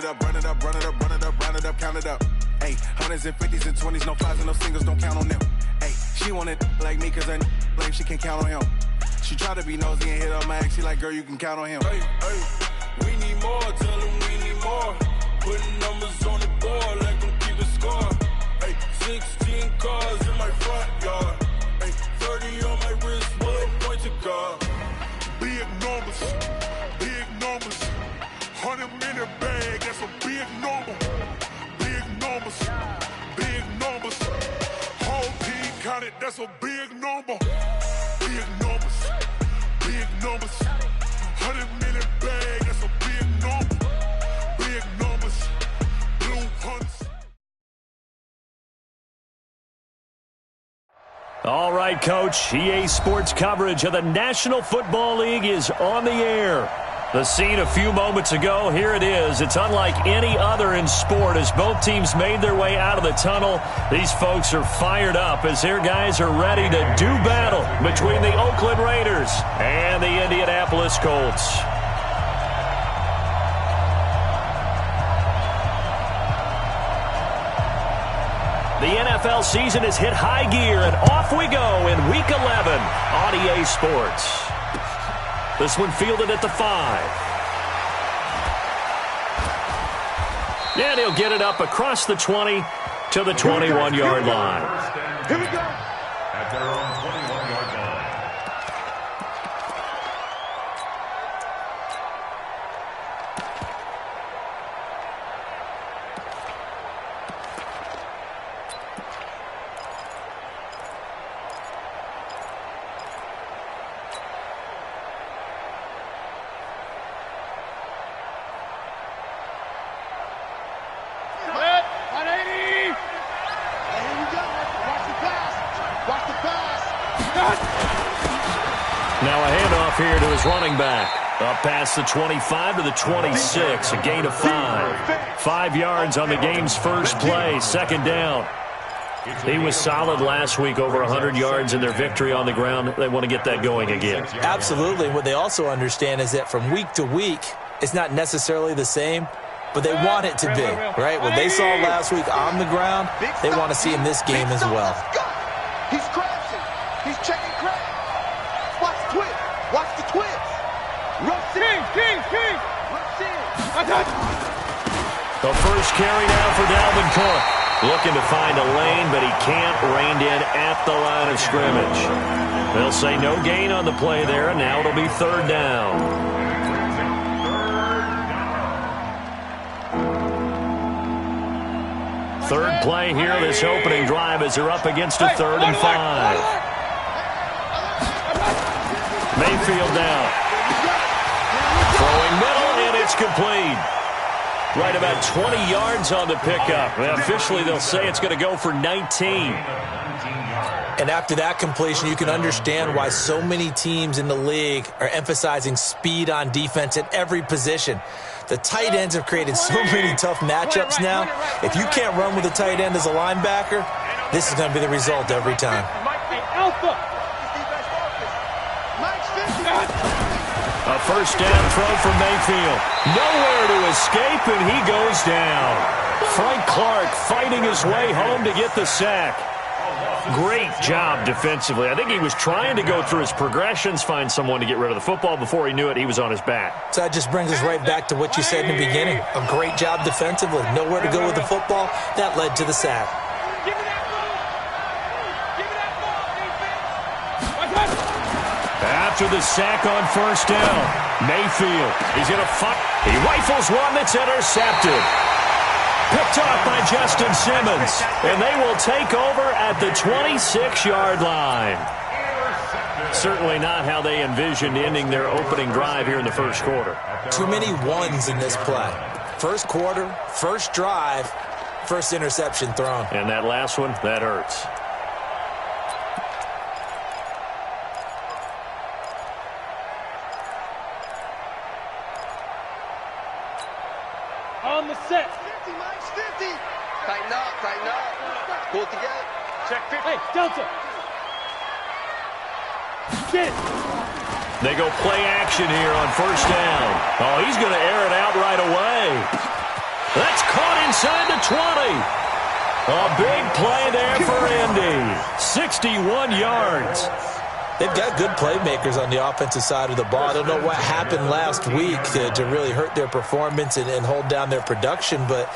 up, run it up, run it up, run it up, round it up, count it up. Hey, hundreds and fifties and 20s, no fives and no singles, don't count on them. Hey, she wanted like me cause I like she can't count on him. She tried to be nosy and hit up my ex, she like, girl, you can count on him. Hey, we need more, tell them we need more. Putting numbers on the board like I'm keeping score. Hey, 16 cars in my front yard. Hey, 30 on my wrist, one point to guard. Big numbers, 100 minute bag, that's a big number. Big numbers, whole team counted, that's a big number. Big numbers, 100 minute bag, that's a big number. Big numbers, blue hunts. All right, Coach, EA Sports coverage of the National Football League is on the air. The scene a few moments ago, here it is. It's unlike any other in sport as both teams made their way out of the tunnel. These folks are fired up as their guys are ready to do battle between the Oakland Raiders and the Indianapolis Colts. The NFL season has hit high gear, and off we go in Week 11 on EA Sports. This one fielded at the 5. And he'll get it up across the 20 to the 21-yard line. Here we go. At their own 21-yard line. Now a handoff here to his running back. Up past the 25 to the 26, a gain of 5. 5 yards on the game's first play, second down. He was solid last week, over 100 yards in their victory on the ground. They want to get that going again. Absolutely. What they also understand is that from week to week, it's not necessarily the same, but they want it to be, right? What they saw last week on the ground, they want to see in this game as well. He's crashing. He's checking crash. Watch the twist. Watch the twist. Rush in. Rush in. The first carry now for Dalvin Cook. Looking to find a lane, but he can't. Reined in at the line of scrimmage. They'll say no gain on the play there, and now it'll be third down. Third play here, this opening drive as they're up against a 3rd and 5. Mayfield down. Throwing middle, and it's complete. Right about 20 yards on the pickup. Officially, they'll say it's going to go for 19. And after that completion, you can understand why so many teams in the league are emphasizing speed on defense at every position. The tight ends have created so many tough matchups now. If you can't run with a tight end as a linebacker, this is going to be the result every time. A first down throw for Mayfield. Nowhere to escape, and he goes down. Frank Clark fighting his way home to get the sack. Great job defensively. I think he was trying to go through his progressions, find someone to get rid of the football. Before he knew it, he was on his back. So that just brings us right back to what you said in the beginning. A great job defensively. Nowhere to go with the football. That led to the sack. After the sack on first down, Mayfield, he's going to fight. He rifles one that's intercepted. Picked off by Justin Simmons, and they will take over at the 26-yard line. Certainly not how they envisioned ending their opening drive here in the first quarter. Too many ones in this play. First quarter, first drive, first interception thrown. And that last one, that hurts. On the set. 50, Mike, 50. Tighten up, tighten up. Pull it together. Check 50. Hey, Delta. Sit. They go play action here on first down. Oh, he's going to air it out right away. inside the 20. A big play there for Indy. 61 yards. They've got good playmakers on the offensive side of the ball. I don't know what happened last week to really hurt their performance and hold down their production, but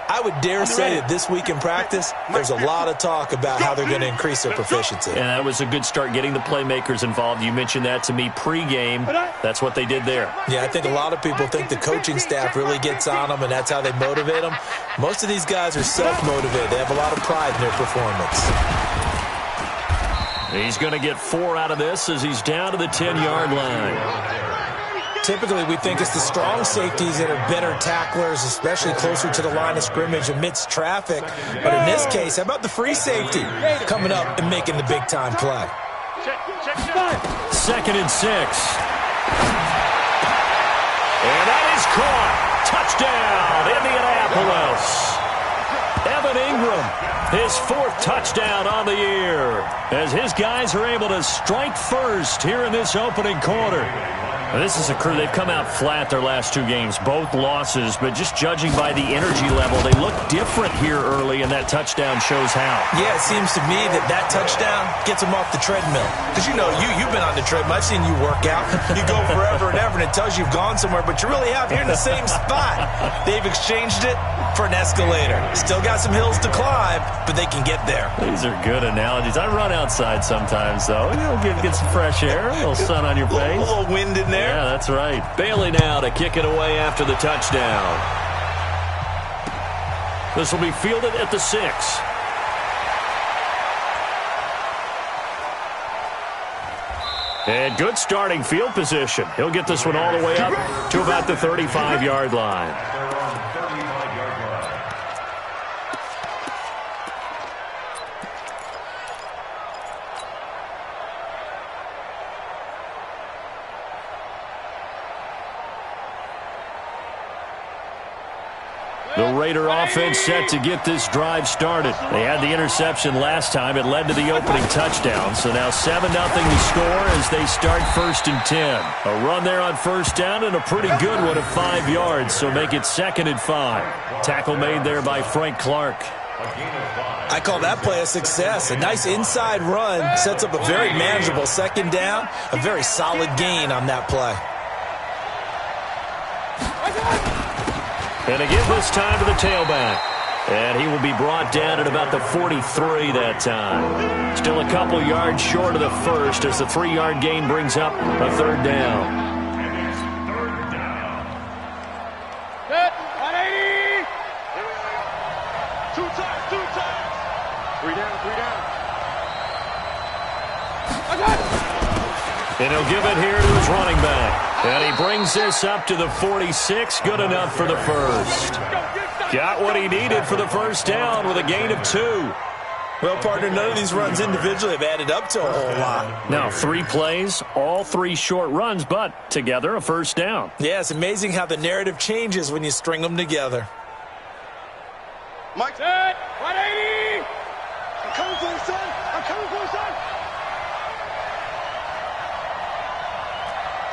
I would dare say that this week in practice, there's a lot of talk about how they're going to increase their proficiency. And that was a good start, getting the playmakers involved. You mentioned that to me pregame. That's what they did there. Yeah, I think a lot of people think the coaching staff really gets on them, and that's how they motivate them. Most of these guys are self-motivated. They have a lot of pride in their performance. He's going to get 4 out of this as he's down to the 10-yard line. Typically, we think it's the strong safeties that are better tacklers, especially closer to the line of scrimmage amidst traffic. But in this case, how about the free safety coming up and making the big-time play? 2nd and 6. And that is caught. Touchdown, Indianapolis. Evan Ingram, his 4th touchdown on the year, as his guys are able to strike first here in this opening quarter. This is a crew. They've come out flat their last 2 games, both losses, but just judging by the energy level, they look different here early, and that touchdown shows how. Yeah, it seems to me that touchdown gets them off the treadmill. Because, you know, you've been on the treadmill. I've seen you work out. You go forever and ever, and it tells you you've gone somewhere, but you really have. You're in the same spot. They've exchanged it for an escalator. Still got some hills to climb, but they can get there. These are good analogies. I run outside sometimes, though. You'll get some fresh air, a little sun on your face. A little wind in there. Yeah, that's right. Bailey now to kick it away after the touchdown. This will be fielded at the 6. And good starting field position. He'll get this one all the way up to about the 35-yard line. The Raider offense set to get this drive started. They had the interception last time. It led to the opening touchdown. So now 7-0 to score as they start 1st and 10. A run there on 1st down and a pretty good one of 5 yards. So make it 2nd and 5. Tackle made there by Frank Clark. I call that play a success. A nice inside run sets up a very manageable 2nd down. A very solid gain on that play. And to give this time to the tailback. And he will be brought down at about the 43 that time. Still a couple yards short of the 1st as the 3-yard gain brings up a 3rd down. Set. 180. 2 times. 3 down. I got it. And he'll give it here to his running back. And he brings this up to the 46. Good enough for the 1st. Got what he needed for the 1st down with a gain of 2. Well, partner, none of these runs individually have added up to a whole lot. Now, 3 plays, all 3 short runs, but together a 1st down. Yeah, it's amazing how the narrative changes when you string them together. Mike. Set. 180. I'm coming for you, son.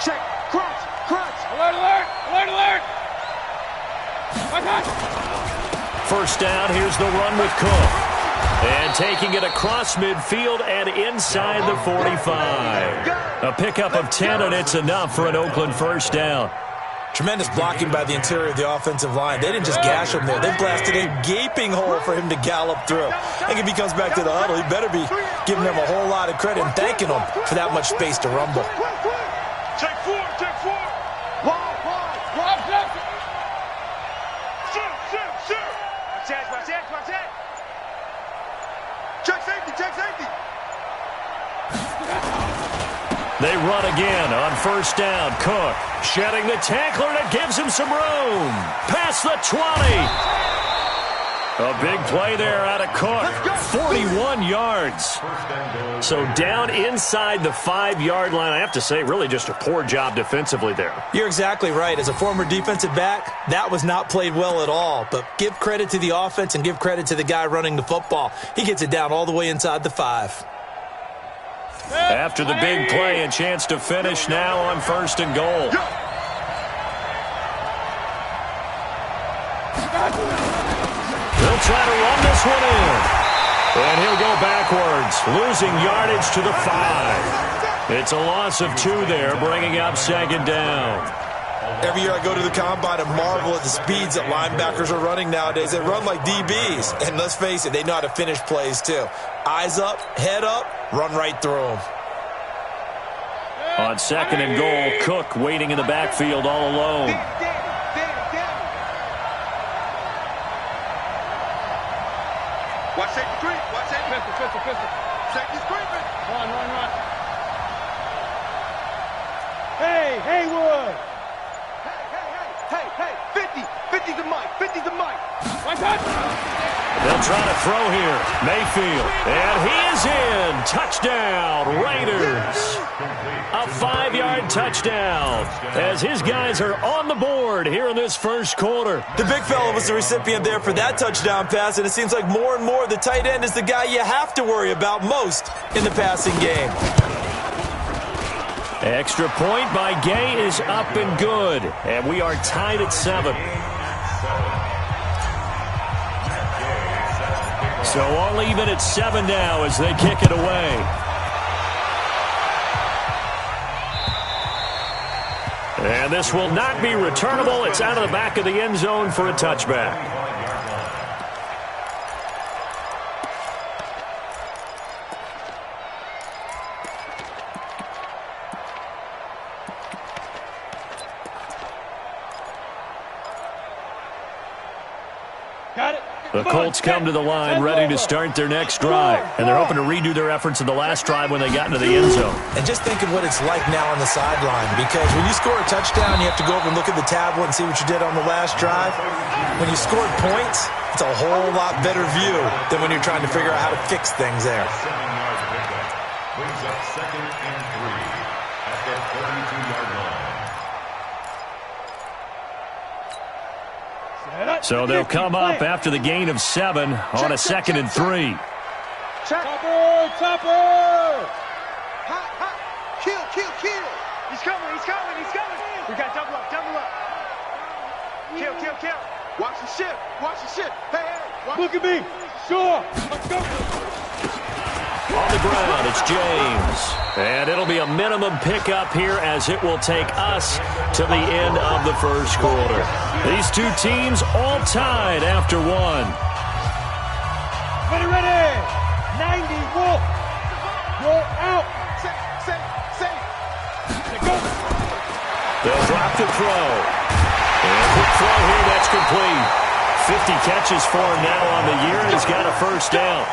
Check. Crunch. Alert. 1st down, here's the run with Cook. And taking it across midfield and inside the 45. A pickup of 10, and it's enough for an Oakland 1st down. Tremendous blocking by the interior of the offensive line. They didn't just gash him there. They blasted a gaping hole for him to gallop through. I think if he comes back to the huddle, he better be giving them a whole lot of credit and thanking them for that much space to rumble. Take 4. Wide. Watch it. Check safety. They run again on 1st down. Cook shedding the tackler, and it gives him some room. Past the 20. A big play there out of Cook. 41 yards. So down inside the 5-yard line. I have to say, really just a poor job defensively there. You're exactly right. As a former defensive back, that was not played well at all. But give credit to the offense and give credit to the guy running the football. He gets it down all the way inside the 5. After the big play, a chance to finish now on 1st and goal. They'll try to run this one in. And he'll go backwards, losing yardage to the 5. It's a loss of 2 there, bringing up 2nd down. Every year I go to the combine and marvel at the speeds that linebackers are running nowadays. They run like DBs. And let's face it, they know how to finish plays too. Eyes up, head up, run right through them. On 2nd and goal, Cook waiting in the backfield all alone. Watch safety creep. Watch safety. Pistol. Safety's creeping. Run. Hey, Haywood. Hey. 50's the mic. 50's the mic. One touch. They'll try to throw here. Mayfield. And he is in. Touchdown, Raiders. A 5-yard touchdown as his guys are on the board here in this first quarter. The big fella was the recipient there for that touchdown pass, and it seems like more and more the tight end is the guy you have to worry about most in the passing game. Extra point by Gay is up and good, and we are tied at 7. So all even at 7 now as they kick it away. And this will not be returnable. It's out of the back of the end zone for a touchback. The Colts come to the line ready to start their next drive, and they're hoping to redo their efforts in the last drive when they got into the end zone. And just think of what it's like now on the sideline, because when you score a touchdown, you have to go over and look at the tablet and see what you did on the last drive. When you scored points, it's a whole lot better view than when you're trying to figure out how to fix things there. Brings up 2nd and 3 at the 32-yard line. So they'll come up after the gain of 7 on a 2nd and 3. Topper! Kill. He's coming. We got double up. Kill. Watch the ship. Hey. Look at me. Sure. Let's go. On the ground, it's James. And it'll be a minimum pickup here as it will take us to the end of the first quarter. These two teams all tied after 1. Ready. 90, Wolf. Roll out. Safe. They'll drop the throw. And quick throw here, that's complete. 50 catches for him now on the year, and he's got a first down.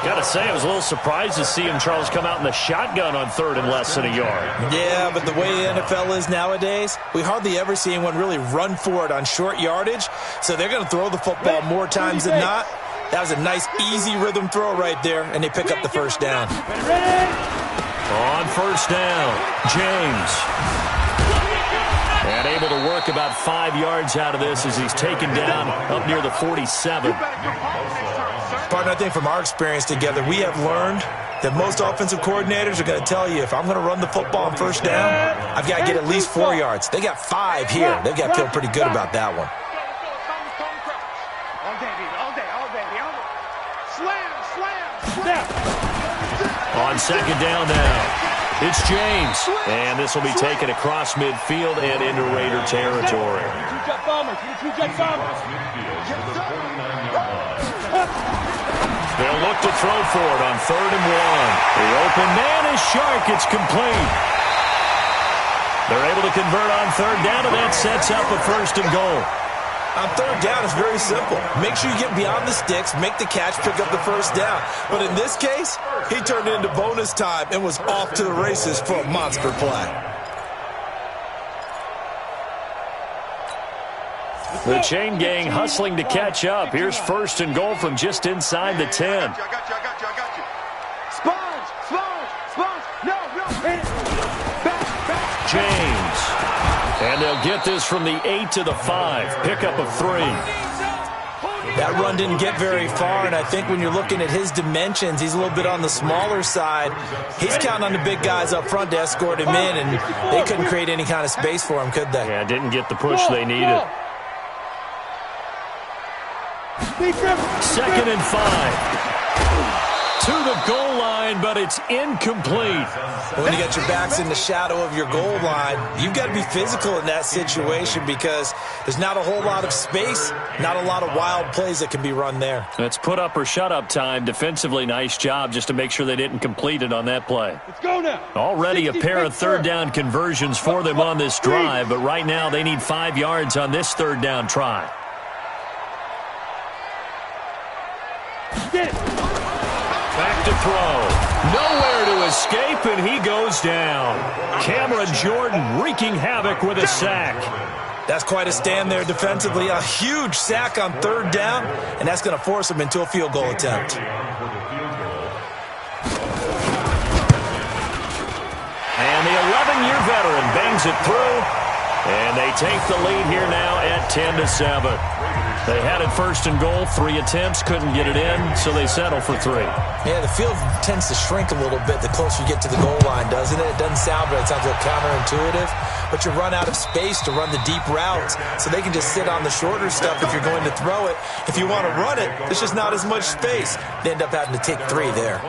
Got to say, I was a little surprised to see him, Charles, come out in the shotgun on 3rd and less than a yard. Yeah, but the way the NFL is nowadays, we hardly ever see anyone really run for it on short yardage, so they're going to throw the football more times than not. That was a nice, easy rhythm throw right there, and they pick up the first down. On first down, James. And able to work about 5 yards out of this as he's taken down up near the 47. Partner, I think from our experience together, we have learned that most offensive coordinators are going to tell you, if I'm going to run the football on first down, I've got to get at least 4 yards. They got 5 here. They've got to feel pretty good about that one. On 2nd down now. It's James, and this will be taken across midfield and into Raider territory. They'll look to throw for it on 3rd and 1. The open man is Shark. It's complete. They're able to convert on 3rd down, and that sets up a 1st and goal. On 3rd down, it's very simple. Make sure you get beyond the sticks, make the catch, pick up the first down. But in this case, he turned it into bonus time and was off to the races for a monster play. The chain gang hustling to catch up. Here's 1st and goal from just inside the 10. I got you. Sponge. No. Back. James. And they'll get this from the 8 to the 5. Pickup of 3. That run didn't get very far, and I think when you're looking at his dimensions, he's a little bit on the smaller side. He's counting on the big guys up front to escort him in, and they couldn't create any kind of space for him, could they? Yeah, didn't get the push they needed. 2nd and 5. To the goal line, but it's incomplete. When you got your backs in the shadow of your goal line, you've got to be physical in that situation because there's not a whole lot of space, not a lot of wild plays that can be run there. It's put up or shut up time. Defensively, nice job just to make sure they didn't complete it on that play. Let's go now. Already a pair of third down conversions for them on this drive, but right now they need 5 yards on this third down try. Get it. Back to throw. Nowhere to escape, and he goes down. Cameron Jordan wreaking havoc with a sack. That's quite a stand there defensively. A huge sack on third down, and that's going to force him into a field goal attempt. And the 11-year veteran bangs it through, and they take the lead here now at 10-7. They had it 1st and goal, 3 attempts, couldn't get it in, so they settle for 3. Yeah, the field tends to shrink a little bit the closer you get to the goal line, doesn't it? It doesn't sound right. It sounds a little counterintuitive, but you run out of space to run the deep routes, so they can just sit on the shorter stuff if you're going to throw it. If you want to run it, there's just not as much space. They end up having to take 3 there.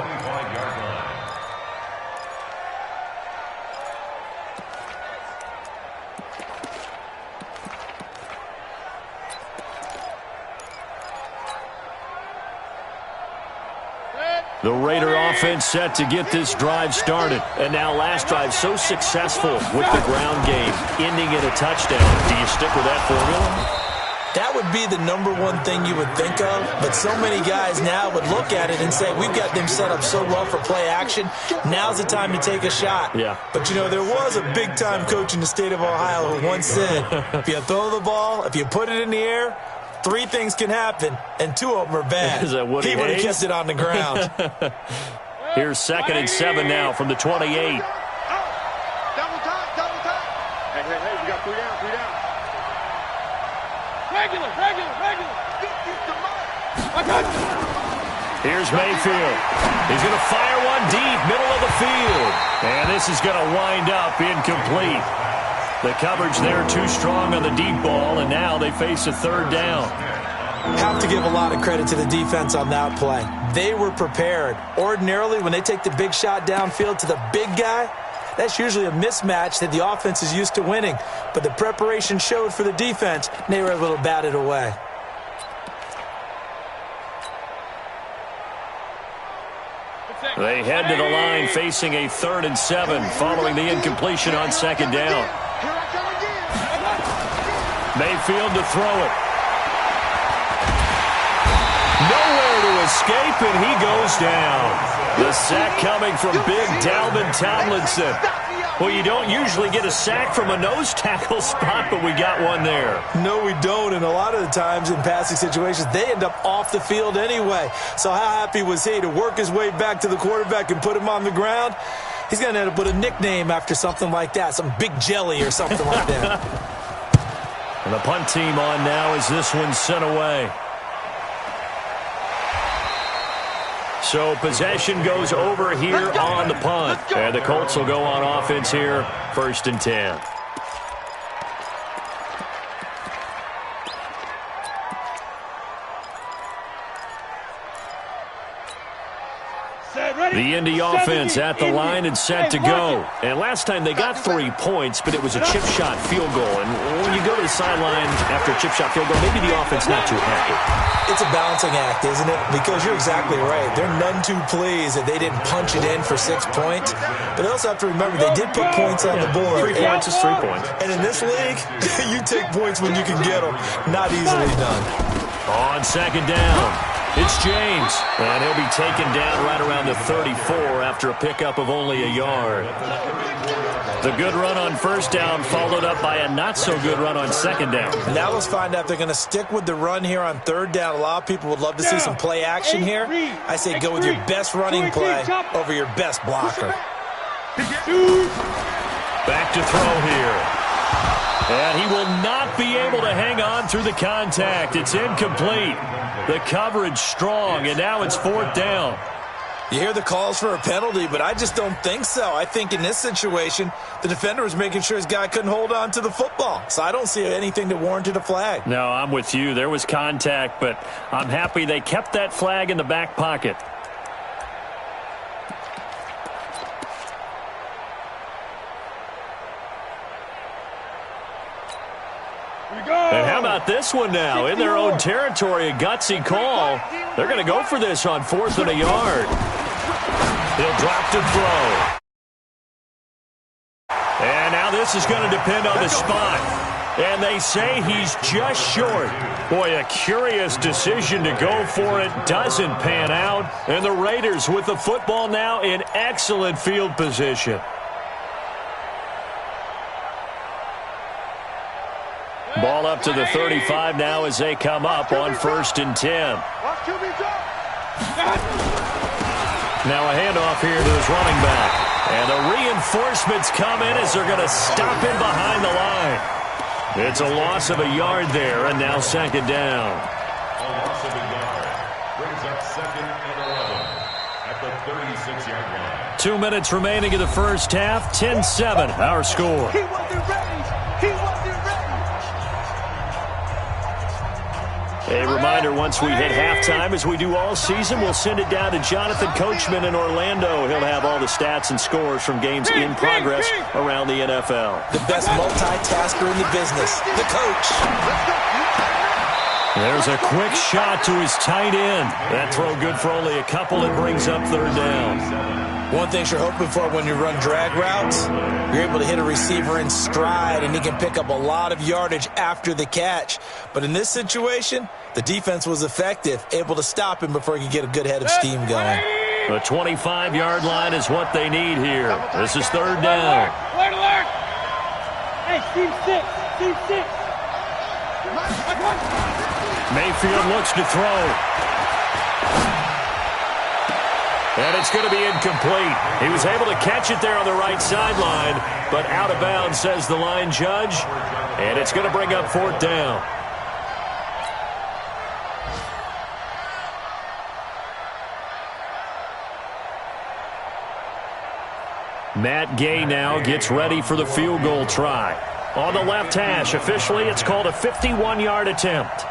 The Raider offense set to get this drive started. And now last drive so successful with the ground game, ending in a touchdown. Do you stick with that formula? That would be the #1 thing you would think of, but so many guys now would look at it and say, we've got them set up so well for play action, now's the time to take a shot. Yeah. But, you know, there was a big-time coach in the state of Ohio who once said, if you throw the ball, if you put it in the air, 3 things can happen, and 2 of them are bad. Is that Woody He would have Hayes? kept it on the ground. Here's 2nd and 7 now from the 28. Double time, double time. Hey, we got 3 down, 3 down. Regular. I got you. Here's Mayfield. He's going to fire one deep, middle of the field. And this is going to wind up incomplete. The coverage there too strong on the deep ball, and now they face a 3rd down. Have to give a lot of credit to the defense on that play. They were prepared. Ordinarily, when they take the big shot downfield to the big guy, that's usually a mismatch that the offense is used to winning. But the preparation showed for the defense, and they were able to bat it away. They head to the line facing a 3rd and 7 following the incompletion on 2nd down. Here I come again. Mayfield to throw it. Nowhere to escape, and he goes down. The sack coming from big Dalvin Tomlinson. Well, you don't usually get a sack from a nose tackle spot, but we got one there. No, we don't, and a lot of the times in passing situations, they end up off the field anyway. So how happy was he to work his way back to the quarterback and put him on the ground? He's going to end up with a nickname after something like that, some Big Jelly or something like that. And the punt team on now as this one's sent away. So possession goes over here on the punt. And the Colts will go on offense here, 1st and 10. The Indy offense at the line and set to go. And last time they got 3 points, but it was a chip shot field goal. And when you go to the sideline after a chip shot field goal, maybe the offense not too happy. It's a balancing act, isn't it? Because you're exactly right. They're none too pleased that they didn't punch it in for 6 points. But they also have to remember they did put points on the board. 3 points is 3 points. And in this league, you take points when you can get them. Not easily done. On 2nd down, it's James. And he'll be taken down right around the 34 after a pickup of only a yard. The good run on 1st down followed up by a not-so-good run on 2nd down. Now let's find out if they're going to stick with the run here on 3rd down. A lot of people would love to see some play action here. I say go with your best running play over your best blocker. Back to throw here. And he will not be able to hang on through the contact. It's incomplete. The coverage strong, and now it's 4th down. You hear the calls for a penalty, but I just don't think so. I think in this situation, the defender was making sure his guy couldn't hold on to the football. So I don't see anything that warranted a flag. No, I'm with you. There was contact, but I'm happy they kept that flag in the back pocket. And how about this one now? In their own territory, a gutsy call. They're going to go for this on 4th and a yard. He'll drop to throw. And now this is going to depend on the spot. And they say he's just short. Boy, a curious decision to go for it. Doesn't pan out. And the Raiders with the football now in excellent field position. Ball up to the 35 now as they come up on 1st and 10. Now a handoff here to his running back. And the reinforcements come in as they're going to stop him behind the line. It's a loss of a yard there, and now 2nd down. A loss of a yard brings up 2nd and 11 at the 36-yard line. 2 minutes remaining in the first half. 10-7, our score. He wasn't ready. He wasn't ready. A reminder, once we hit halftime, as we do all season, we'll send it down to Jonathan Coachman in Orlando. He'll have all the stats and scores from games in progress around the NFL. The best multitasker in the business, the coach. There's a quick shot to his tight end. That throw good for only a couple. It brings up 3rd down. One thing you're hoping for when you run drag routes, you're able to hit a receiver in stride, and he can pick up a lot of yardage after the catch. But in this situation, the defense was effective, able to stop him before he could get a good head of steam going. The 25-yard line is what they need here. This is 3rd down. Alert, alert! Hey, team 6, team 6. Mayfield looks to throw. And it's going to be incomplete. He was able to catch it there on the right sideline, but out of bounds, says the line judge. And it's going to bring up 4th down. Matt Gay now gets ready for the field goal try. On the left hash, officially, it's called a 51-yard attempt.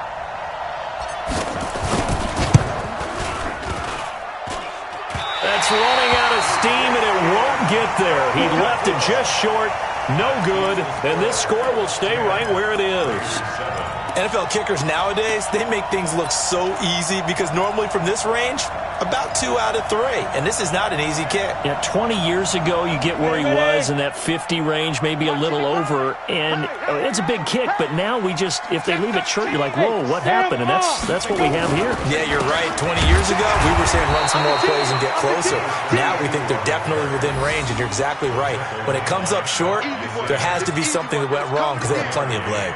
That's running out of steam, and it won't get there. He left it just short, no good, and this score will stay right where it is. NFL kickers nowadays, they make things look so easy because normally from this range, about 2 out of 3, and this is not an easy kick. Yeah, 20 years ago, you get where he was in that 50 range, maybe a little over, and it's a big kick, but now we just, if they leave it short, you're like, whoa, what happened? And that's what we have here. Yeah, you're right. 20 years ago, we were saying run some more plays and get closer. Now we think they're definitely within range, and you're exactly right. When it comes up short, there has to be something that went wrong because they have plenty of leg.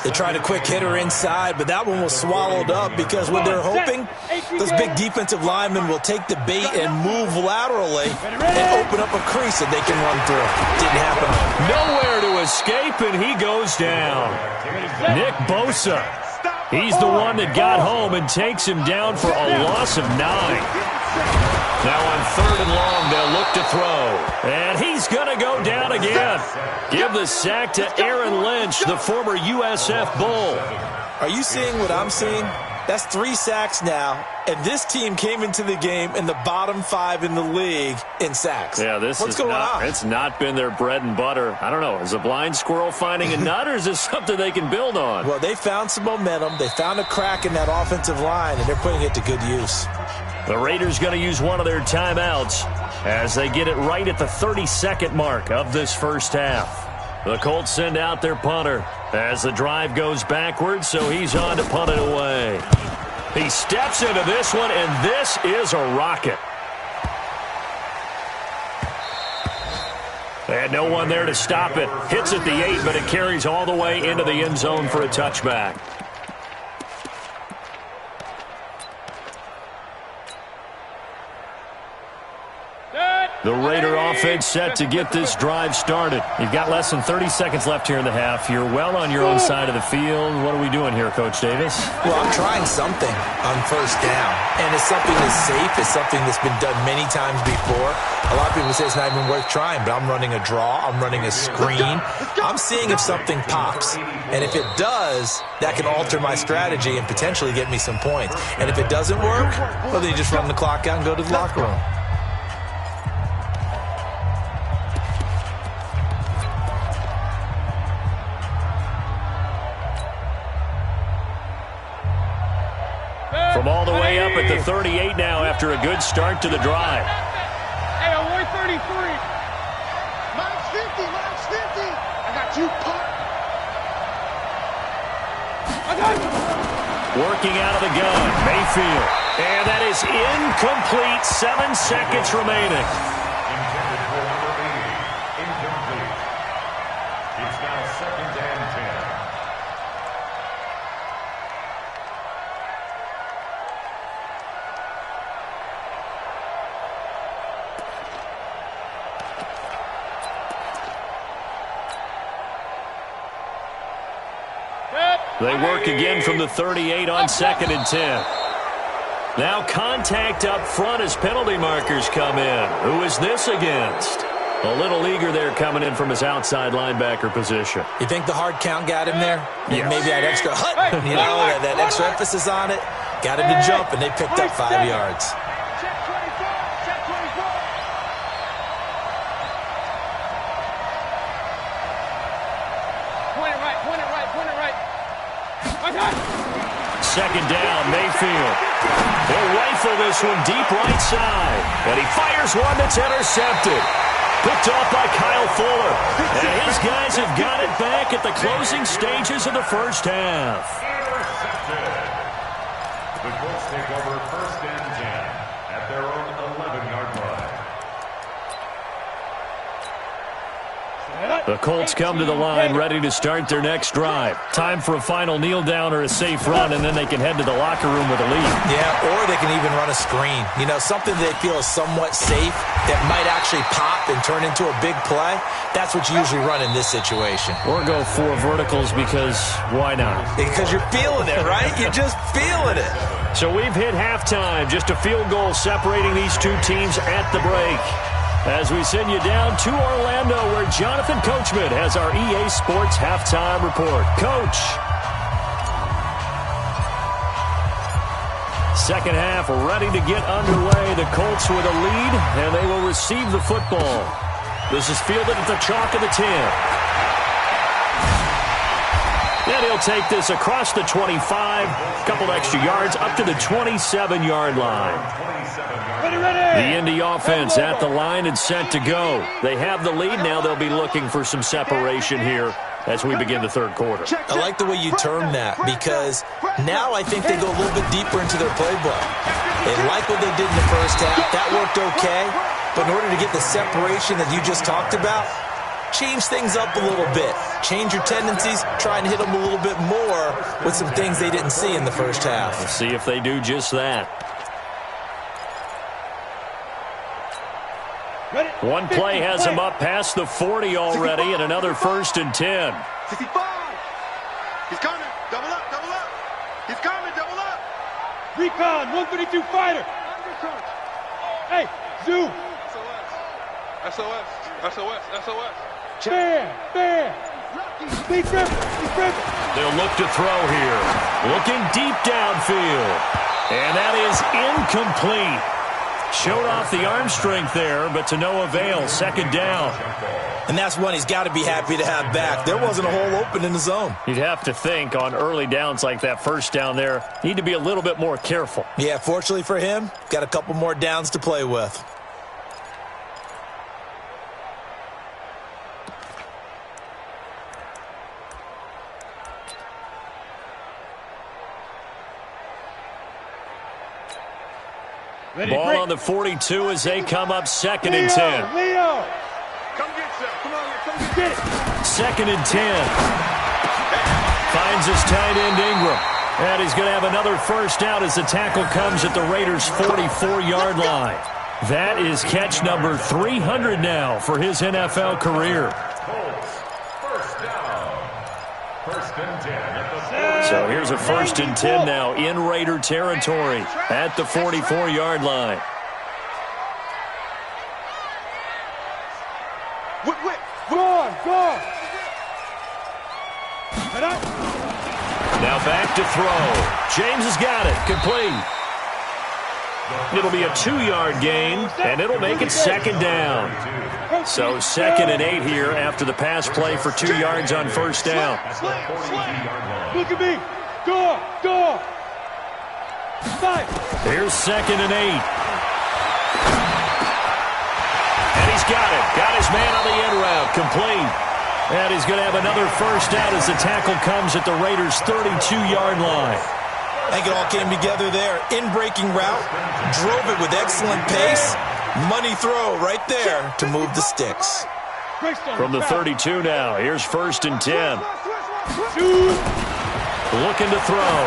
They tried a quick hitter inside, but that one was swallowed up because when they're hoping, those big defensive linemen will take the bait and move laterally and open up a crease that they can run through. Didn't happen. Nowhere to escape, and he goes down. Nick Bosa. He's the one that got home and takes him down for a loss of 9. Now on 3rd and long, they'll look to throw. And he's going to go down again. Give the sack to Aaron Lynch, the former USF Bull. Are you seeing what I'm seeing? That's 3 sacks now, and this team came into the game in the bottom 5 in the league in sacks. Yeah, what's going on? It's not been their bread and butter. I don't know. Is a blind squirrel finding a nut, or is this something they can build on? Well, they found some momentum. They found a crack in that offensive line, and they're putting it to good use. The Raiders going to use one of their timeouts as they get it right at the 32nd mark of this first half. The Colts send out their punter as the drive goes backwards, so he's on to punt it away. He steps into this one, and this is a rocket. And no one there to stop it. Hits at the 8, but it carries all the way into the end zone for a touchback. The Raider offense set to get this drive started. You've got less than 30 seconds left here in the half. You're well on your own side of the field. What are we doing here, Coach Davis? Well, I'm trying something on first down, and it's something that's safe. It's something that's been done many times before. A lot of people say it's not even worth trying, but I'm running a draw. I'm running a screen. I'm seeing if something pops, and if it does, that can alter my strategy and potentially get me some points. And if it doesn't work, well, then you just run the clock out and go to the locker room. From all the way up at the 38 now after a good start to the drive. Hey, I'm 133. Mine's 50. I got you, pup. Working out of the gun, Mayfield. And that is incomplete. 7 seconds remaining. Intended for number 80. Incomplete. It's now 2nd and 10. They work again from the 38 on 2nd and 10. Now contact up front as penalty markers come in. Who is this against? A little eager there coming in from his outside linebacker position. You think the hard count got him there? Yes. Maybe that extra that extra emphasis on it got him to jump, and they picked up 5 yards. Check 24. Point it right. Second down, Mayfield. He'll rifle this one deep right side. And he fires one that's intercepted. Picked off by Kyle Fuller. And his guys have got it back at the closing stages of the first half. Intercepted. The Colts take over 1st and 10 at their own 11-yard line. The Colts come to the line ready to start their next drive. Time for a final kneel down or a safe run, and then they can head to the locker room with a lead. Yeah, or they can even run a screen. You know, something they feel is somewhat safe that might actually pop and turn into a big play. That's what you usually run in this situation. Or go 4 verticals because why not? Because you're feeling it, right? You're just feeling it. So we've hit halftime. Just a field goal separating these two teams at the break. As we send you down to Orlando, where Jonathan Coachman has our EA Sports halftime report. Coach. Second half ready to get underway. The Colts with a lead, and they will receive the football. This is fielded at the chalk of the 10. And he'll take this across the 25, a couple extra yards, up to the 27-yard line. The Indy offense at the line and set to go. They have the lead. Now they'll be looking for some separation here as we begin the third quarter. I like the way you term that, because now I think they go a little bit deeper into their playbook. They like what they did in the first half. That worked okay. But in order to get the separation that you just talked about, change things up a little bit. Change your tendencies. Try and hit them a little bit more with some things they didn't see in the first half. We'll see if they do just that. One play has him up past the 40 already, and another 1st and 10. 65. He's coming. Double up. He's coming. Double up. Recon, 132 fighter. Hey, Zoo. SOS. Fair. Big rip. They'll look to throw here. Looking deep downfield. And that is incomplete. Showed off the arm strength there, but to no avail. 2nd down. And that's one he's got to be happy to have back. There wasn't a hole open in the zone. You'd have to think on early downs like that, first down there, need to be a little bit more careful. Yeah, fortunately for him, got a couple more downs to play with. Ball on the 42 as they come up 2nd and 10. Leo. Come get some. Come on here. Come get it. 2nd and 10. Finds his tight end Ingram. And he's going to have another first down as the tackle comes at the Raiders' 44-yard line. That is catch number 300 now for his NFL career. First down. First and 10 at the So here's a 1st and 10 now in Raider territory at the 44-yard line. Go. Now back to throw. James has got it. Complete. It'll be a 2-yard gain, and it'll make it 2nd down. So 2nd and 8 here after the pass play for 2 yards on 1st down. Look at me. Go. Here's 2nd and 8. And he's got it. Got his man on the in route. Complete. And he's going to have another 1st down as the tackle comes at the Raiders' 32-yard line. I think it all came together there. In-breaking route, drove it with excellent pace. Money throw right there to move the sticks. From the 32 now, here's 1st and 10. Looking to throw.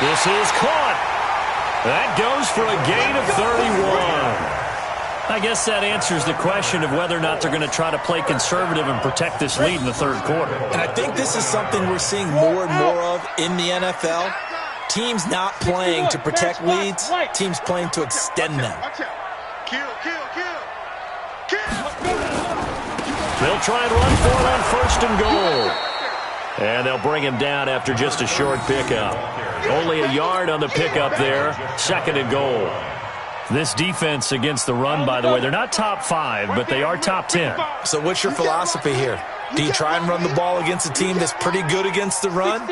This is caught. That goes for a gain of 31. I guess that answers the question of whether or not they're going to try to play conservative and protect this lead in the 3rd quarter. And I think this is something we're seeing more and more of in the NFL. Teams not playing to protect leads, teams playing to extend them. Kill. They'll try and run for it on 1st and goal. And they'll bring him down after just a short pickup. Only a yard on the pickup there. 2nd and goal. This defense against the run, by the way, they're not top 5, but they are top 10. So what's your philosophy here? Do you try and run the ball against a team that's pretty good against the run?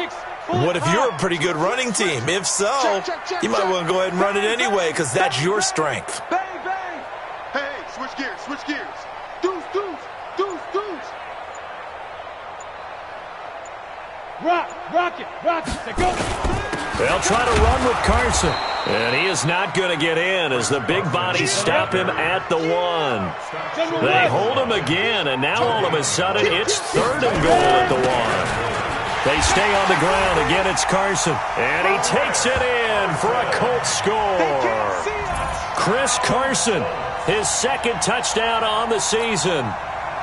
What if you're a pretty good running team? If so, you might want to go ahead and run it anyway because that's your strength. Bang. Hey, switch gears. Deuce. Rock it. Go. They'll try to run with Carson. And he is not going to get in as the big bodies stop him at the 1. They hold him again, and now all of a sudden it's 3rd and goal at the 1. They stay on the ground. Again, it's Carson. And he takes it in for a Colts score. Chris Carson, his 2nd touchdown on the season.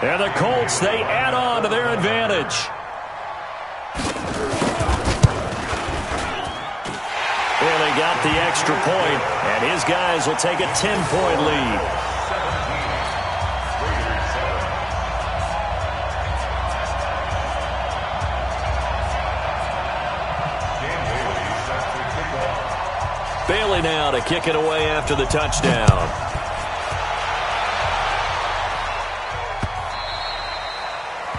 And the Colts, they add on to their advantage. And they got the extra point, and his guys will take a 10-point lead. Bailey now to kick it away after the touchdown.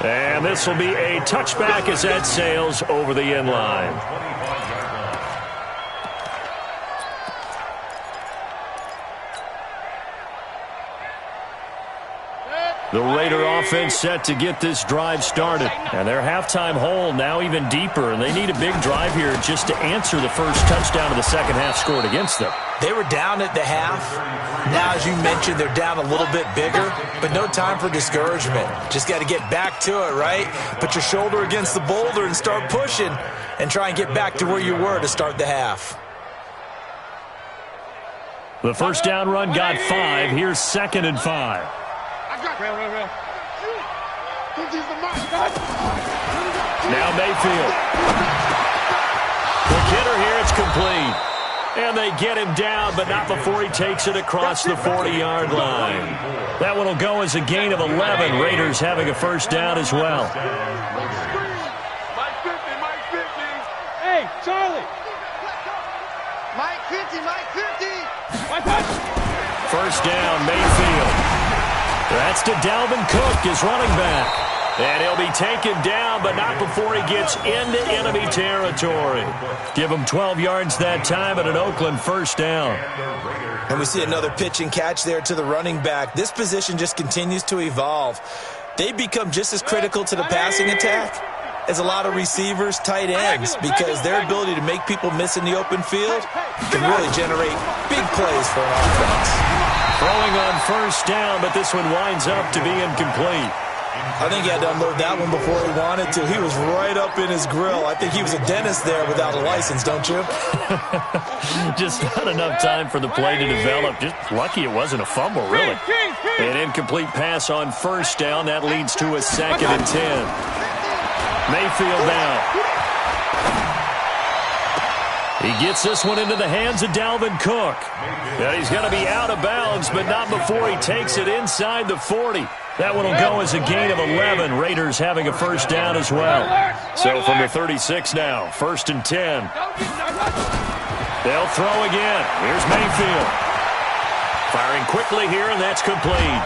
And this will be a touchback as that sails over the end line. The Raider offense set to get this drive started. And their halftime hole now even deeper. And they need a big drive here just to answer the first touchdown of the 2nd half scored against them. They were down at the half. Now, as you mentioned, they're down a little bit bigger. But no time for discouragement. Just got to get back to it, right? Put your shoulder against the boulder and start pushing. And try and get back to where you were to start the half. The first down run got 5. Here's 2nd and 5. Now Mayfield. The kidder here, it's complete. And they get him down, but not before he takes it across the 40-yard line. That one will go as a gain of 11. Raiders having a first down as well. Mike 50. Hey, Charlie. Mike 50. First down, Mayfield. That's to Dalvin Cook, his running back. And he'll be taken down, but not before he gets into enemy territory. Give him 12 yards that time and an Oakland first down. And we see another pitch and catch there to the running back. This position just continues to evolve. They become just as critical to the passing attack as a lot of receivers, tight ends, because their ability to make people miss in the open field can really generate big plays for an offense. Throwing on first down, but this one winds up to be incomplete. I think he had to unload that one before he wanted to. He was right up in his grill. I think he was a dentist there without a license, don't you? Just not enough time for the play to develop. Just lucky it wasn't a fumble, really. An incomplete pass on first down. That leads to a 2nd and 10. Mayfield now. He gets this one into the hands of Dalvin Cook. And he's going to be out of bounds, but not before he takes it inside the 40. That one will go as a gain of 11. Raiders having a first down as well. So from the 36 now, 1st and 10. They'll throw again. Here's Mayfield. Firing quickly here, and that's complete.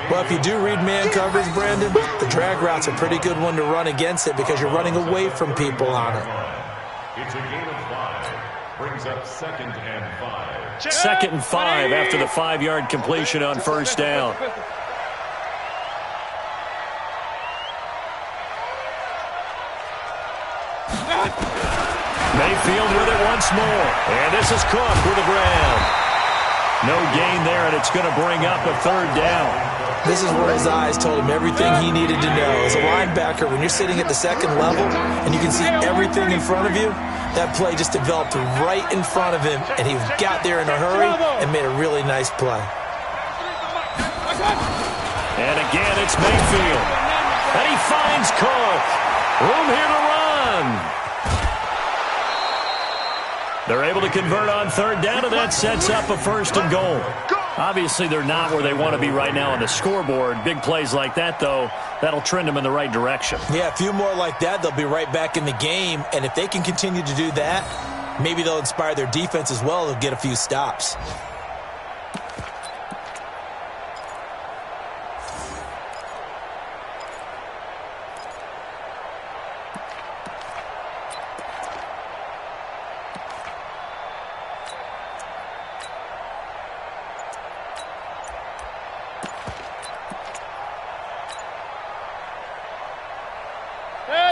Well, if you do read man coverage, Brandon, the drag route's a pretty good one to run against it because you're running away from people on it. It's a gain of 5. Brings up 2nd and 5. 2nd and 5 after the 5-yard completion on first down. Mayfield with it once more. And this is Cook with a grab. No gain there, and it's going to bring up a 3rd down. This is where his eyes told him everything he needed to know. As a linebacker, when you're sitting at the 2nd level and you can see everything in front of you, that play just developed right in front of him, and he got there in a hurry and made a really nice play. And again, it's Mayfield. And he finds Cook. Room here to run. They're able to convert on 3rd down, and that sets up a 1st and goal. Obviously, they're not where they want to be right now on the scoreboard. Big plays like that, though, that'll trend them in the right direction. Yeah, a few more like that, they'll be right back in the game. And if they can continue to do that, maybe they'll inspire their defense as well. They'll get a few stops.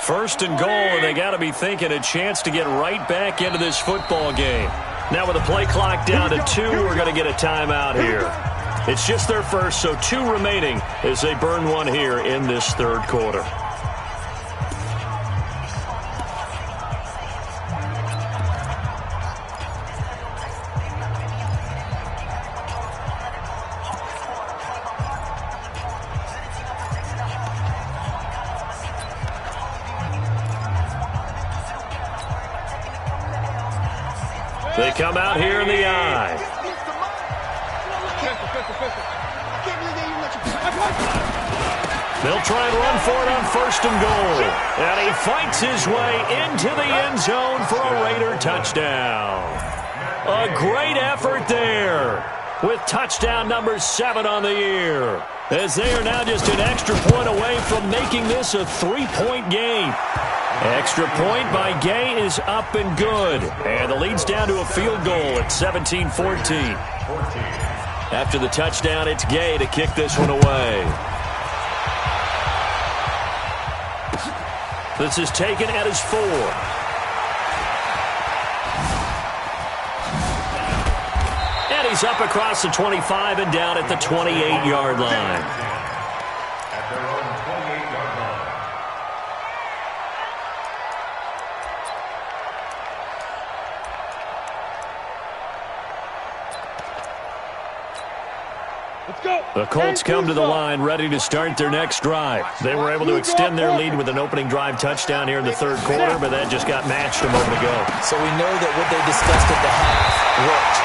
First and goal, and they got to be thinking a chance to get right back into this football game. Now with the play clock down to 2, we're going to get a timeout here. It's just their first, so 2 remaining as they burn one here in this 3rd quarter. They come out here in the eye. They'll try and run for it on 1st and goal. And he fights his way into the end zone for a Raider touchdown. A great effort there with touchdown number 7 on the year, as they are now just an extra point away from making this a 3-point game. Extra point by Gay is up and good. And the lead's down to a field goal at 17-14. After the touchdown, it's Gay to kick this one away. This is taken at his 4. And he's up across the 25 and down at the 28-yard line. The Colts come to the line ready to start their next drive. They were able to extend their lead with an opening drive touchdown here in the 3rd quarter, but that just got matched a moment ago. So we know that what they discussed at the half worked.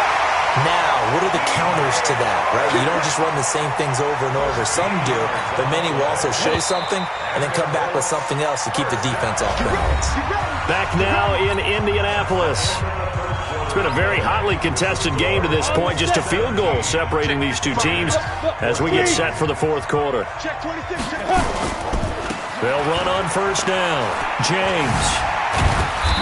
Now, what are the counters to that, right? You don't just run the same things over and over. Some do, but many will also show something and then come back with something else to keep the defense off balance. Back now in Indianapolis. It's been a very hotly contested game to this point. Just a field goal separating these two teams as we get set for the 4th quarter. They'll run on 1st down. James.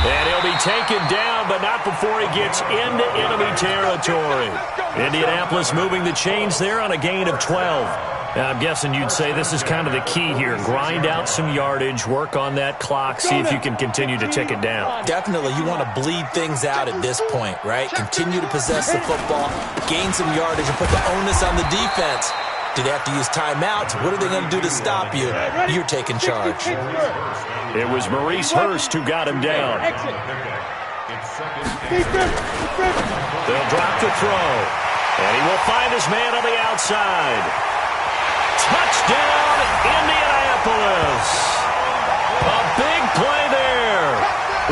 And he'll be taken down, but not before he gets into enemy territory. Indianapolis moving the chains there on a gain of 12. Now, I'm guessing you'd say this is kind of the key here. Grind out some yardage, work on that clock, see if you can continue to tick it down. Definitely, you want to bleed things out at this point, right? Continue to possess the football, gain some yardage, and put the onus on the defense Do they have to use timeouts? What are they going to do to stop you? You're taking charge. It was Maurice Hurst who got him down. They'll drop the throw. And he will find his man on the outside. Touchdown, Indianapolis. A big play there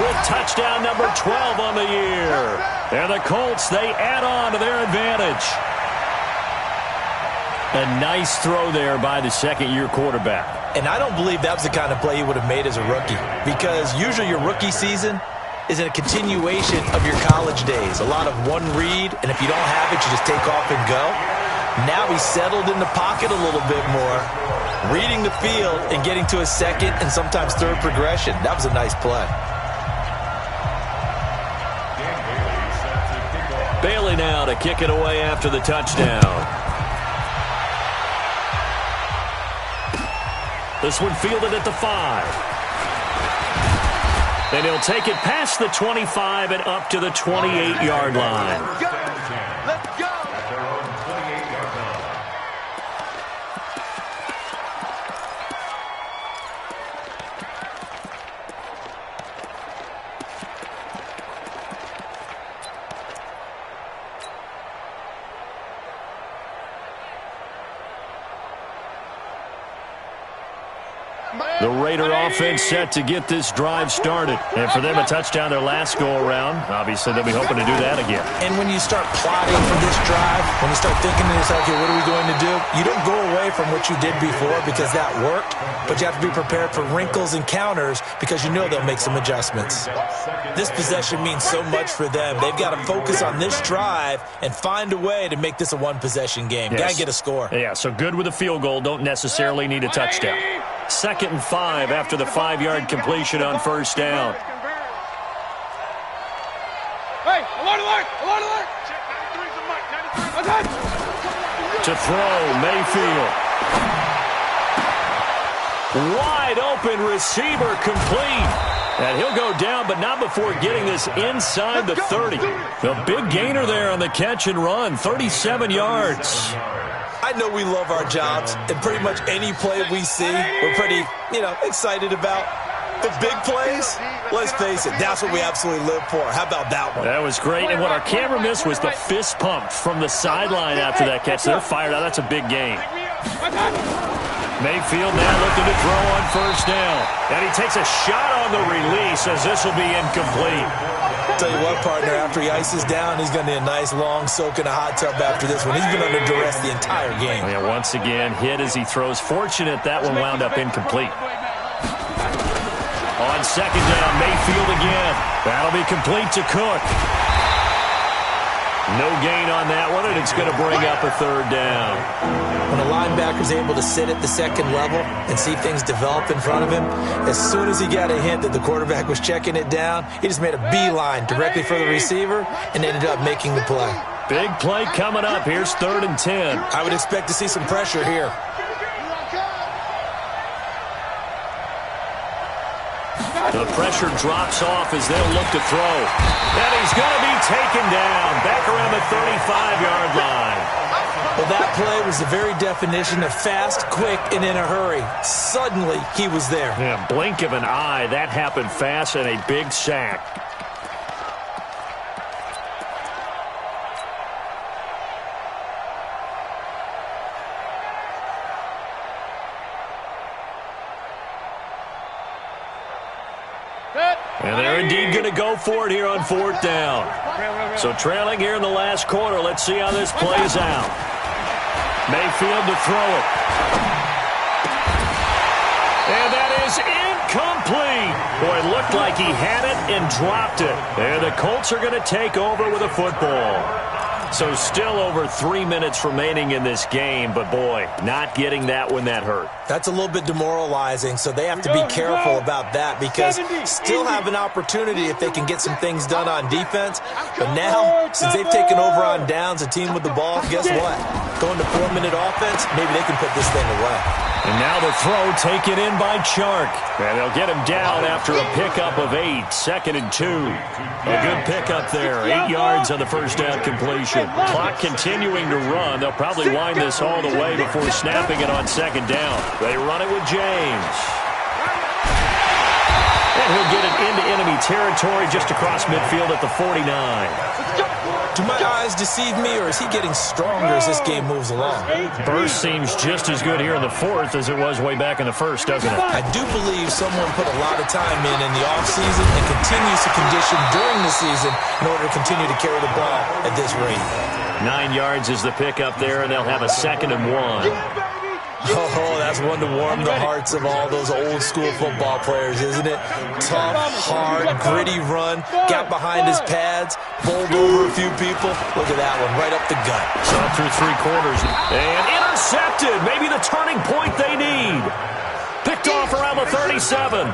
with touchdown number 12 on the year. And the Colts, they add on to their advantage. A nice throw there by the second-year quarterback. And I don't believe that was the kind of play he would have made as a rookie, because usually your rookie season is a continuation of your college days. A lot of one read, and if you don't have it, you just take off and go. Now he's settled in the pocket a little bit more, reading the field and getting to a second and sometimes third progression. That was a nice play. Bailey now to kick it away after the touchdown. This one fielded at the 5. And he'll take it past the 25 and up to the 28-yard line. Let's go. The Raider offense set to get this drive started. And for them, a touchdown their last go-around. Obviously, they'll be hoping to do that again. And when you start plotting for this drive, when you start thinking to yourself, okay, what are we going to do? You don't go away from what you did before because that worked, but you have to be prepared for wrinkles and counters because you know they'll make some adjustments. This possession means so much for them. They've got to focus on this drive and find a way to make this a one-possession game. Yes. Got to get a score. Yeah, so good with a field goal. Don't necessarily need a touchdown. 2nd and 5 after the 5-yard completion on first down. Hey, alert, alert, alert, alert. To throw, Mayfield. Wide open receiver complete. And he'll go down, but not before getting this inside the 30. A big gainer there on the catch and run, 37 yards. I know we love our jobs, and pretty much any play we see, we're pretty, excited about. The big plays, let's face it, that's what we absolutely live for. How about that one? That was great, and what our camera missed was the fist pump from the sideline after that catch. They're fired out. That's a big game. Mayfield now looking to throw on first down. And he takes a shot on the release as this will be incomplete. Tell you what, partner, after he ices down, he's going to need a nice long soak in a hot tub after this one. He's been under duress the entire game. Yeah, once again, hit as he throws. Fortunate that one wound up incomplete. On second down, Mayfield again. That'll be complete to Cook. No gain on that one, and it's going to bring up a third down. When a linebacker's able to sit at the second level and see things develop in front of him, as soon as he got a hint that the quarterback was checking it down, he just made a beeline directly for the receiver and ended up making the play. Big play coming up. Here's 3rd and 10. I would expect to see some pressure here. The pressure drops off as they'll look to throw. And he's going to be taken down back around the 35-yard line. Well, that play was the very definition of fast, quick, and in a hurry. Suddenly, he was there. Yeah, blink of an eye. That happened fast and a big sack. And they're indeed going to go for it here on 4th down. So trailing here in the last quarter. Let's see how this plays out. Mayfield to throw it. And that is incomplete. Boy, it looked like he had it and dropped it. And the Colts are going to take over with a football. So still over 3 minutes remaining in this game, but boy, not getting that when that hurt. That's a little bit demoralizing, so they have to be careful about that because still have an opportunity if they can get some things done on defense. But now, since they've taken over on downs, a team with the ball, guess what? Going to 4-minute offense, maybe they can put this thing away. And now the throw taken in by Chark. And they'll get him down after a pickup of 8. 2nd and 2. A good pickup there. 8 yards on the first down completion. Clock continuing to run. They'll probably wind this all the way before snapping it on 2nd down. They run it with James. And he'll get it into enemy territory just across midfield at the 49. Do my eyes deceive me, or is he getting stronger as this game moves along? Burst seems just as good here in the 4th as it was way back in the 1st, doesn't it? I do believe someone put a lot of time in the offseason and continues to condition during the season in order to continue to carry the ball at this rate. 9 yards is the pickup there, and they'll have a 2nd and 1. Oh, that's one to warm the hearts of all those old-school football players, isn't it? Tough, hard, gritty run, got behind his pads, bowled over a few people. Look at that one, right up the gut. Saw through 3 quarters, and intercepted. Maybe the turning point they need. Picked off around the 37.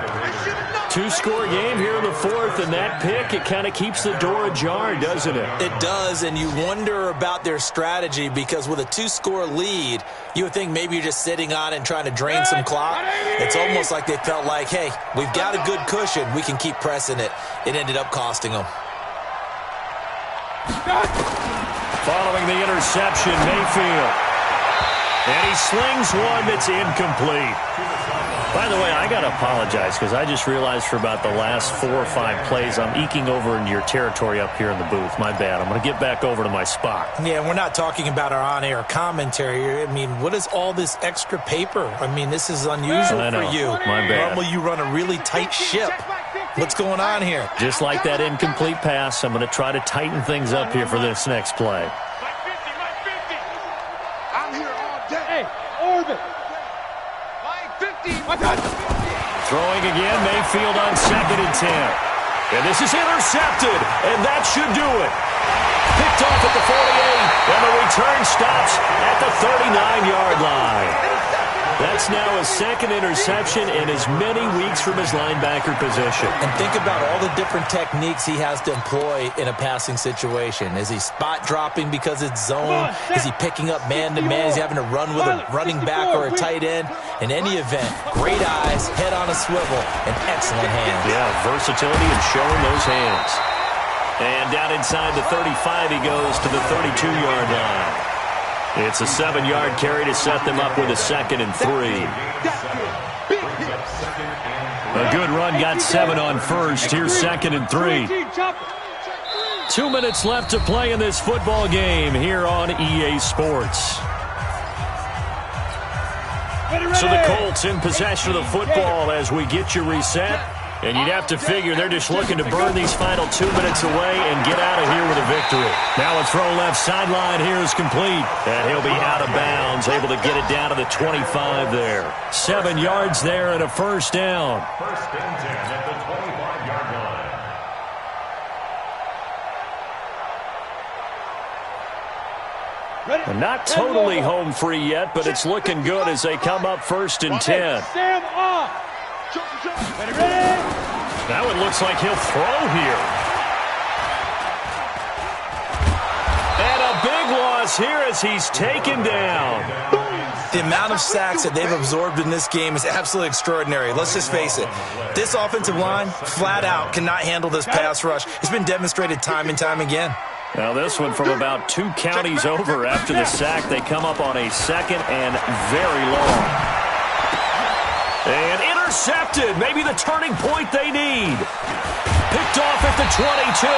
2-score game here in the 4th, and that pick, it kind of keeps the door ajar, doesn't it? It does, and you wonder about their strategy because with a 2-score lead, you would think maybe you're just sitting on it and trying to drain some clock. It's almost like they felt like, hey, we've got a good cushion. We can keep pressing it. It ended up costing them. Following the interception, Mayfield. And he slings one that's incomplete. By the way, I got to apologize because I just realized for about the last 4 or 5 plays, I'm eking over into your territory up here in the booth. My bad. I'm going to get back over to my spot. Yeah, we're not talking about our on-air commentary. I mean, what is all this extra paper? I mean, this is unusual for you. My bad. Normally you run a really tight ship. What's going on here? Just like that incomplete pass, I'm going to try to tighten things up here for this next play. I'm here all day. Hey, orbit. Throwing again, Mayfield on 2nd and 10. And this is intercepted, and that should do it. Picked off at the 48, and the return stops at the 39-yard line. That's now his 2nd interception in as many weeks from his linebacker position. And think about all the different techniques he has to employ in a passing situation. Is he spot dropping because it's zone? Is he picking up man-to-man? Is he having to run with a running back or a tight end? In any event, great eyes, head on a swivel, and excellent hands. Yeah, versatility and showing those hands. And down inside the 35, he goes to the 32-yard line. It's a 7-yard carry to set them up with a 2nd and 3. A good run, got 7 on first. Here's 2nd and 3. 2 minutes left to play in this football game here on EA Sports. So the Colts in possession of the football as we get you reset. And you'd have to figure they're just looking to burn these final 2 minutes away and get out of here with a victory. Now a throw left sideline here is complete. And he'll be out of bounds, able to get it down to the 25 there. 7 yards there and a first down. 1st and 10 at the 25-yard line. And not totally home free yet, but it's looking good as they come up 1st and 10. Now it looks like he'll throw here. And a big loss here as he's taken down. The amount of sacks that they've absorbed in this game is absolutely extraordinary. Let's just face it. This offensive line, flat out, cannot handle this pass rush. It's been demonstrated time and time again. Now this one from about 2 counties over after the sack. They come up on a 2nd and very long. And intercepted. Maybe the turning point they need. Picked off at the 22.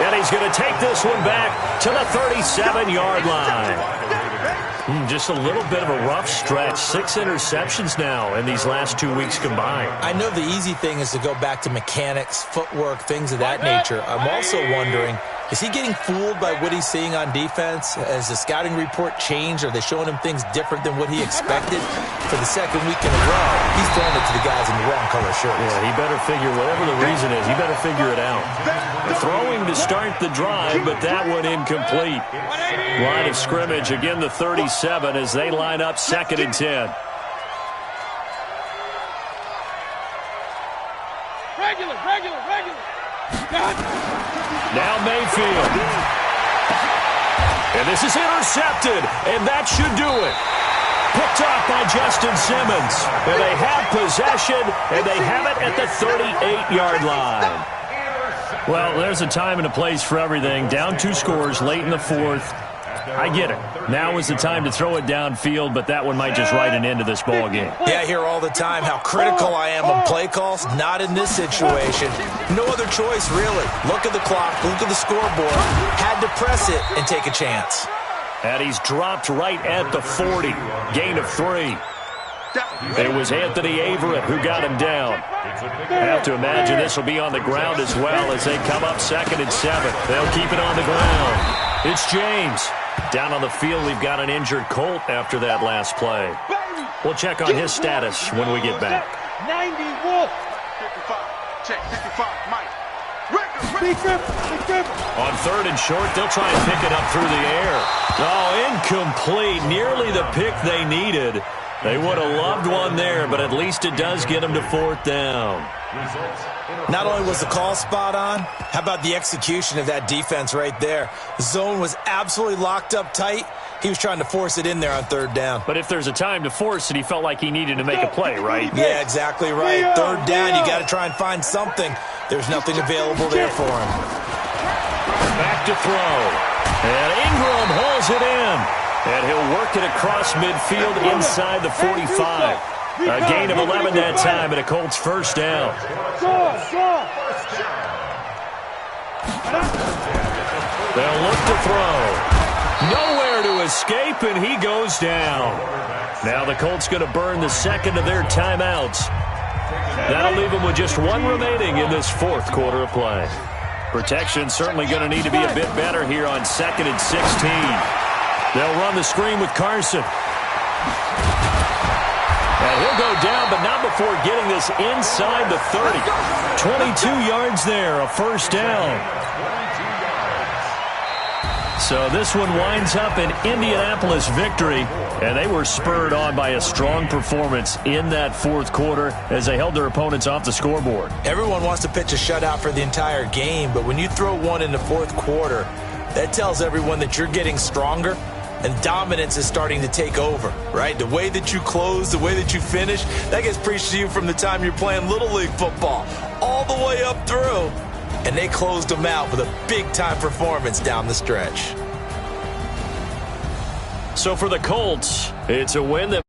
And he's going to take this one back to the 37-yard line. Just a little bit of a rough stretch. 6 interceptions now in these last 2 weeks combined. I know the easy thing is to go back to mechanics, footwork, things of that nature. I'm also wondering, is he getting fooled by what he's seeing on defense? Has the scouting report changed? Are they showing him things different than what he expected? For the 2nd week in a row, he's throwing it to the guys in the wrong color shirts. Yeah, he better figure, whatever the reason is, he better figure it out. Throwing to start the drive, but that one incomplete. Line of scrimmage, again the 37 as they line up 2nd and 10. Regular. Now Mayfield. And this is intercepted, and that should do it. Picked off by Justin Simmons. And they have possession, and they have it at the 38-yard line. Well, there's a time and a place for everything. Down 2 scores late in the fourth. I get it. Now is the time to throw it downfield, but that one might just write an end to this ball game. Yeah, I hear all the time how critical I am on play calls. Not in this situation. No other choice, really. Look at the clock. Look at the scoreboard. Had to press it and take a chance. And he's dropped right at the 40. Gain of 3. It was Anthony Averett who got him down. I have to imagine this will be on the ground as well as they come up 2nd and 7. They'll keep it on the ground. It's James. Down on the field, we've got an injured Colt after that last play. We'll check on his status when we get back. 91. 55. Check. 55. Mike. On 3rd and short, they'll try and pick it up through the air. Oh, incomplete. Nearly the pick they needed. They would have loved one there, but at least it does get them to 4th down. Not only was the call spot on, how about the execution of that defense right there? The zone was absolutely locked up tight. He was trying to force it in there on 3rd down. But if there's a time to force it, he felt like he needed to make a play, right? Yeah, exactly right. 3rd down, you got to try and find something. There's nothing available there for him. Back to throw. And Ingram hauls it in. And he'll work it across midfield inside the 45. A gain of 11 that time, and a Colts 1st down. They'll look to throw. Nowhere to escape, and he goes down. Now the Colts going to burn the 2nd of their timeouts. That'll leave them with just 1 remaining in this 4th quarter of play. Protection certainly going to need to be a bit better here on 2nd and 16. They'll run the screen with Carson. And he'll go down, but not before getting this inside the 30. 22 yards there, a 1st down. So this one winds up an Indianapolis victory, and they were spurred on by a strong performance in that 4th quarter as they held their opponents off the scoreboard. Everyone wants to pitch a shutout for the entire game, but when you throw one in the 4th quarter, that tells everyone that you're getting stronger and dominance is starting to take over, right? The way that you close, the way that you finish, that gets preached to you from the time you're playing Little League football all the way up through. And they closed them out with a big-time performance down the stretch. So for the Colts, it's a win that